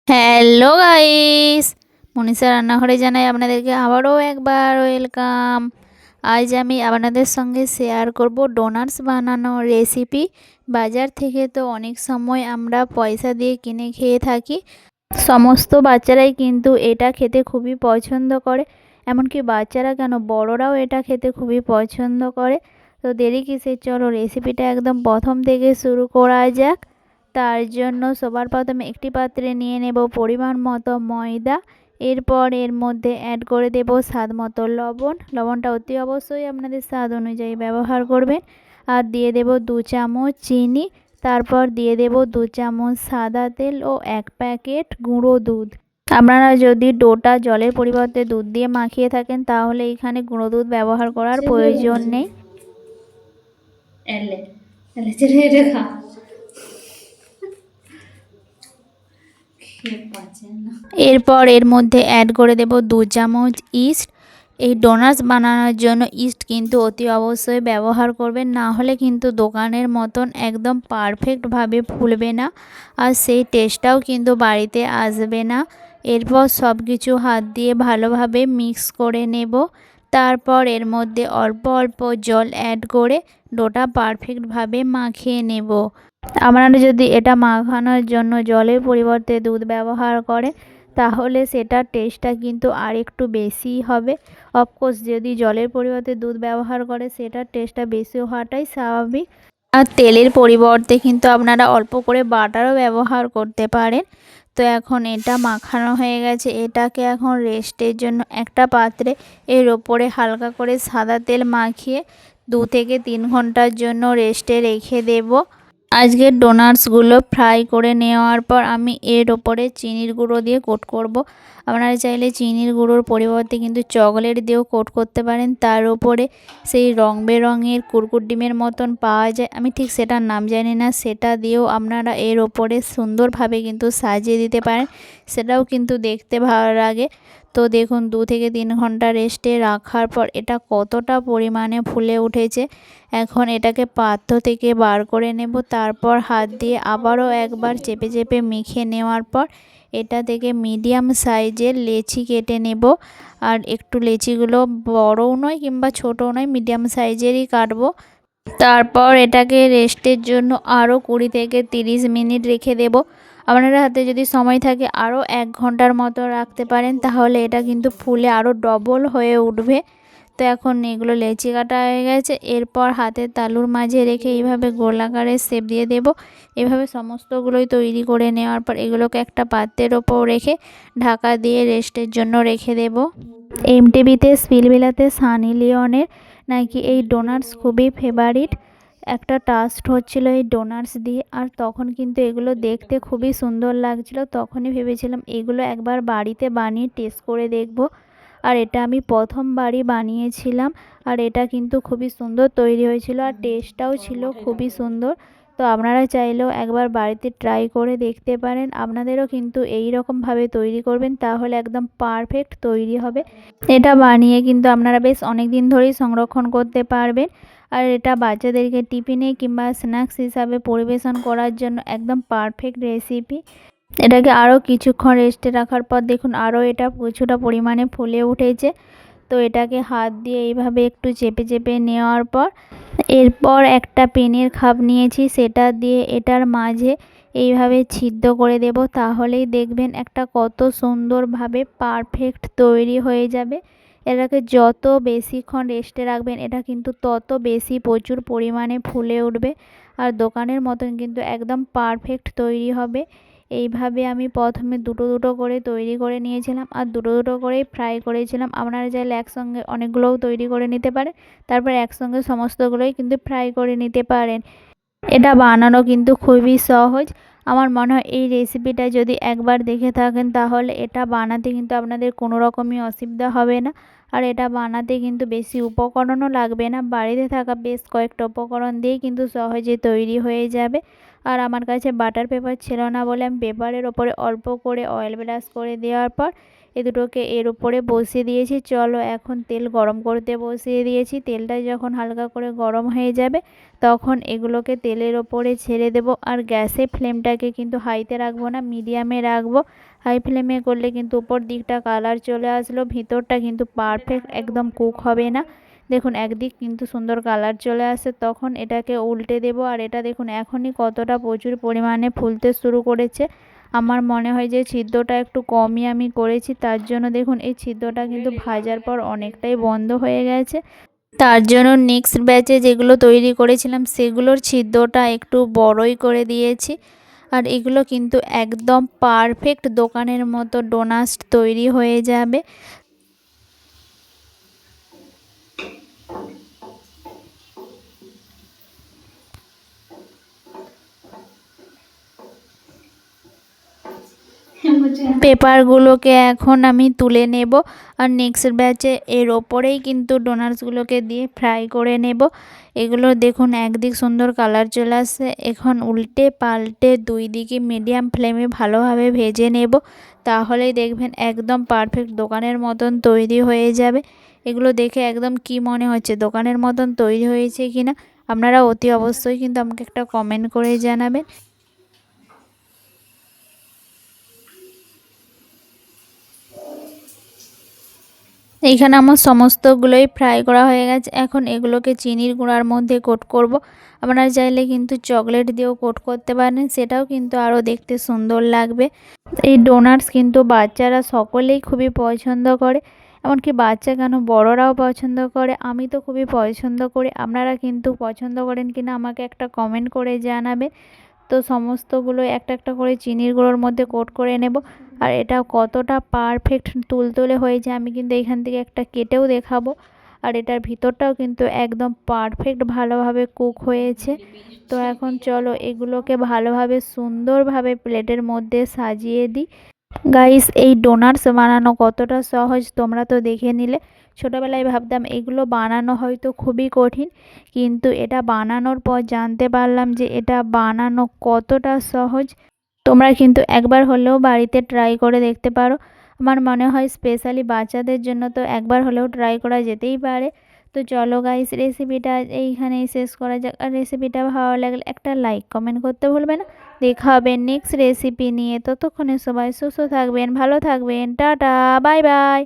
Hello guys, Manisha রান্নাঘরে জানাই আপনাদেরকে আবারও একবার ওয়েলকাম। আজ আমি আপনাদের সঙ্গে শেয়ার করব ডোনাটস বানানোর রেসিপি। বাজার থেকে তো অনেক সময় আমরা পয়সা দিয়ে কিনে খেয়ে থাকি। সমস্ত বাচ্চারাই কিন্তু এটা খেতে খুবই পছন্দ করে, এমনকি বাচ্চারা কেন বড়রাও এটা খেতে খুবই পছন্দ করে। তো দেরি কিসের, চলো রেসিপিটা একদম প্রথম থেকে শুরু করা যাক। তার জন্য সবার প্রথমে একটি পাত্রে নিয়ে নেব পরিমাণ মতো ময়দা। এরপর এর মধ্যে অ্যাড করে দেব স্বাদ মতো লবণ। লবণটা অতি অবশ্যই আপনাদের স্বাদ অনুযায়ী ব্যবহার করবেন। আর দিয়ে দেব 2 চামচ চিনি। তারপর দিয়ে দেব 2 চামচ সাদা তেল ও 1 প্যাকেট গুঁড়ো দুধ। আপনারা যদি ডোটা জলের পরিবর্তে দুধ দিয়ে মাখিয়ে থাকেন তাহলে এখানে গুঁড়ো দুধ ব্যবহার করার প্রয়োজন নেই। এরপর এর মধ্যে অ্যাড করে দেব 2 চামচ ইস্ট। এই ডোনাটস বানানোর জন্য ইস্ট কিন্তু অতি অবশ্যই ব্যবহার করবেন, না হলে কিন্তু দোকানের মতন একদম পারফেক্টভাবে ফুলবে না, আর সেই টেস্টটাও কিন্তু বাড়িতে আসবে না। এরপর সব কিছু হাত দিয়ে ভালোভাবে মিক্স করে নেব। তারপর এর মধ্যে অল্প অল্প জল অ্যাড করে ডোটা পারফেক্টভাবে মাখিয়ে নেব। আপনারা যদি এটা মাখানোর জন্য জলের পরিবর্তে দুধ ব্যবহার করেন তাহলে সেটার টেস্টটা কিন্তু আর একটু বেশি হবে। অফকোর্স যদি জলের পরিবর্তে দুধ ব্যবহার করে সেটার টেস্টটা বেশি হওয়াটাই স্বাভাবিক। আর তেলের পরিবর্তে কিন্তু আপনারা অল্প করে বাটারও ব্যবহার করতে পারেন। তো এখন এটা মাখানো হয়ে গেছে, এটাকে এখন রেস্টের জন্য একটা পাত্রে এর ওপরে হালকা করে সাদা তেল মাখিয়ে 2 থেকে 3 ঘন্টার জন্য রেস্টে রেখে দেব। আজকের ডোনাটসগুলো ফ্রাই করে নেওয়ার পর আমি এর ওপরে চিনির গুঁড়ো দিয়ে কোট করব। আপনারা চাইলে চিনির গুঁড়োর পরিবর্তে কিন্তু চকলেট দিয়েও কোট করতে পারেন। তার উপরে সেই রং বেরঙের কুরকুর ডিমের মতন পাওয়া যায়, আমি ঠিক সেটার নাম জানি না, সেটা দিয়েও আপনারা এর ওপরে সুন্দরভাবে কিন্তু সাজিয়ে দিতে পারেন, সেটাও কিন্তু দেখতে ভালো লাগে। তো দেখুন 2 থেকে 3 ঘন্টা রেস্টে রাখার পর এটা কতটা পরিমাণে ফুলে উঠেছে। এখন এটাকে পাত্র থেকে বার করে নেব। তারপর হাত দিয়ে আবারও একবার চেপে চেপে মেখে নেওয়ার পর এটা থেকে মিডিয়াম সাইজের লেচি কেটে নেব। আর একটু লেচিগুলো বড়ও নয় কিংবা ছোটও নয়, মিডিয়াম সাইজেরই কাটবো। তারপর এটাকে রেস্টের জন্য আরও 20 থেকে 30 মিনিট রেখে দেব। আপনারা হাতে যদি সময় থাকে আরও 1 ঘন্টার মতো রাখতে পারেন, তাহলে এটা কিন্তু ফুলে আরও ডবল হয়ে উঠবে। তো এখন এগুলো লেচি কাটা হয়ে গেছে, এরপর হাতের তালুর মাঝে রেখে এইভাবে গোলাকারের শেপ দিয়ে দেব। এভাবে সমস্তগুলোই তৈরি করে নেওয়ার পর এগুলোকে একটা পাত্রের ওপর রেখে ঢাকা দিয়ে রেস্টের জন্য রেখে দেব। এমটিভিতে স্পিলবিলাতে সানি লিওনের নাকি এই ডোনাটস খুবই ফেভারিট। একটা টাস্ট হচ্ছিল এই ডোনাটস দিয়ে, আর তখন কিন্তু এগুলো দেখতে খুবই সুন্দর লাগছিল। তখনই ভেবেছিলাম এগুলো একবার বাড়িতে বানিয়ে টেস্ট করে দেখব। আর এটা আমি প্রথমবারই বানিয়েছিলাম, আর এটা কিন্তু খুবই সুন্দর তৈরি হয়েছিল, আর টেস্টটাও ছিল খুবই সুন্দর। তো আপনারা চাইলেও একবার বাড়িতে ট্রাই করে দেখতে পারেন। আপনাদেরও কিন্তু এই রকমভাবে তৈরি করবেন, তাহলে একদম পারফেক্ট তৈরি হবে। এটা বানিয়ে কিন্তু আপনারা বেশ অনেক দিন ধরেই সংরক্ষণ করতে পারবেন। আর এটা বাচ্চাদেরকে টিফিনে কিংবা স্ন্যাক্স হিসাবে পরিবেশন করার জন্য একদম পারফেক্ট রেসিপি। এটাকে আরও কিছুক্ষণ রেস্টে রাখার পর দেখুন আরও এটা কিছুটা পরিমাণে ফুলে উঠেছে। তো এটাকে হাত দিয়ে এইভাবে একটু চেপে চেপে নেওয়ার পর এরপর একটা পেনের খাপ নিয়েছি, সেটা দিয়ে এটার মাঝে এইভাবে ছিদ্র করে দেব। তাহলেই দেখবেন একটা কত সুন্দরভাবে পারফেক্ট তৈরি হয়ে যাবে। এটাকে যত বেশিক্ষণ রেস্টে রাখবেন এটা কিন্তু তত বেশি প্রচুর পরিমাণে ফুলে উঠবে, আর দোকানের মতন কিন্তু একদম পারফেক্ট তৈরি হবে। এইভাবে আমি প্রথমে দুটো দুটো করে তৈরি করে নিয়েছিলাম, আর দুটো দুটো করেই ফ্রাই করেছিলাম। আপনারা চাইলে একসঙ্গে অনেকগুলোও তৈরি করে নিতে পারেন, তারপর একসঙ্গে সমস্তগুলোই কিন্তু ফ্রাই করে নিতে পারেন। এটা বানানো কিন্তু খুবই সহজ। আমার মনে হয় এই রেসিপিটা যদি একবার দেখে থাকেন তাহলে এটা বানাতে কিন্তু আপনাদের কোনো রকমই অসুবিধা হবে না। আর এটা বানাতে কিন্তু বেশি উপকরণও লাগবে না, বাড়িতে থাকা বেশ কয়েকটা উপকরণ দিয়েই কিন্তু সহজে তৈরি হয়ে যাবে। আর আমার কাছে বাটার পেপার ছিল না বলে আমি পেপারের ওপরে অল্প করে অয়েল ব্রাশ করে দেওয়ার পর এ দুটোকে এর উপরে বসিয়ে দিয়েছি। চলো এখন তেল গরম করতে বসিয়ে দিয়েছি। তেলটা যখন হালকা করে গরম হয়ে যাবে তখন এগুলোকে তেলের ওপরে ছেড়ে দেব। আর গ্যাসের ফ্লেমটাকে কিন্তু হাইতে রাখবো না, মিডিয়ামে রাখবো। হাই ফ্লেমে করলে কিন্তু উপর দিকটা কালার চলে আসলো, ভিতরটা কিন্তু পারফেক্ট একদম কুক হবে না। দেখুন একদিক কিন্তু সুন্দর কালার চলে আসে, তখন এটাকে উল্টে দেব। আর এটা দেখুন এখনই কতটা প্রচুর পরিমাণে ফুলতে শুরু করেছে। আমার মনে হয় যে ছিদ্রটা একটু কমই আমি করেছি, তার জন্য দেখুন এই ছিদ্রটা কিন্তু ভাজার পর অনেকটাই বন্ধ হয়ে গেছে। তার জন্য নেক্সট ব্যাচে যেগুলো তৈরি করেছিলাম সেগুলোর ছিদ্রটা একটু বড়ই করে দিয়েছি। আর এগুলো কিন্তু একদম পারফেক্ট দোকানের মতো ডোনাস তৈরি হয়ে যাবে। পেপারগুলোকে এখন আমি তুলে নেব। আর নেক্সট ব্যাচে এর ওপরেই কিন্তু ডোনাটসগুলোকে দিয়ে ফ্রাই করে নেব। এগুলো দেখুন একদিক সুন্দর কালার চলে আসছে, এখন উল্টে পাল্টে দুই দিকে মিডিয়াম ফ্লেমে ভালোভাবে ভেজে নেব। তাহলেই দেখবেন একদম পারফেক্ট দোকানের মতন তৈরি হয়ে যাবে। এগুলো দেখে একদম কি মনে হচ্ছে দোকানের মতন তৈরি হয়েছে কিনা আপনারা অতি অবশ্যই কিন্তু আমাকে একটা কমেন্ট করে জানাবেন। এইখানে আমার সমস্তগুলোই ফ্রাই করা হয়ে গেছে। এখন এগুলোকে চিনির গুঁড়ার মধ্যে কোট করব। আপনারা চাইলে কিন্তু চকলেট দিয়েও কোট করতে পারেন, সেটাও কিন্তু আরও দেখতে সুন্দর লাগবে। এই ডোনাটস কিন্তু বাচ্চারা সকলেই খুবই পছন্দ করে, এমনকি বাচ্চা কেন বড়রাও পছন্দ করে। আমি তো খুবই পছন্দ করি, আপনারা কিন্তু পছন্দ করেন কিনা আমাকে একটা কমেন্ট করে জানাবেন। তো সমস্তগুলো একটা একটা করে চিনির গুঁড়োর মধ্যে কোট করে নেব। আর এটা কতটা পারফেক্ট তুলতুলে হয়েছে আমি কিন্তু এখান থেকে একটা কেটেও দেখাবো। আর এটার ভিতরটাও কিন্তু একদম পারফেক্ট ভালোভাবে কুক হয়েছে। তো এখন চলো এগুলোকে ভালোভাবে সুন্দরভাবে প্লেটের মধ্যে সাজিয়ে দিই। গাইস এই ডোনাটস বানানো কতটা সহজ তোমরা তো দেখে নিলে। ছোটোবেলায় ভাবতাম এগুলো বানানো হয়তো খুবই কঠিন, কিন্তু এটা বানানোর পর জানতে পারলাম যে এটা বানানো কতটা সহজ। তোমরা কিন্তু একবার হলেও বাড়িতে ট্রাই করে দেখতে পারো। আমার মনে হয় স্পেশালি বাচ্চাদের জন্য তো একবার হলেও ট্রাই করা যেতেই পারে। তো চলো গাইস রেসিপিটা এইখানেই শেষ করা যাক। আর রেসিপিটা ভালো লাগলে একটা লাইক কমেন্ট করতে ভুলবে না। দেখা হবে নেক্সট রেসিপি নিয়ে, ততক্ষণে সবাই সুস্থ থাকবেন, ভালো থাকবেন, টাটা, বাই বাই।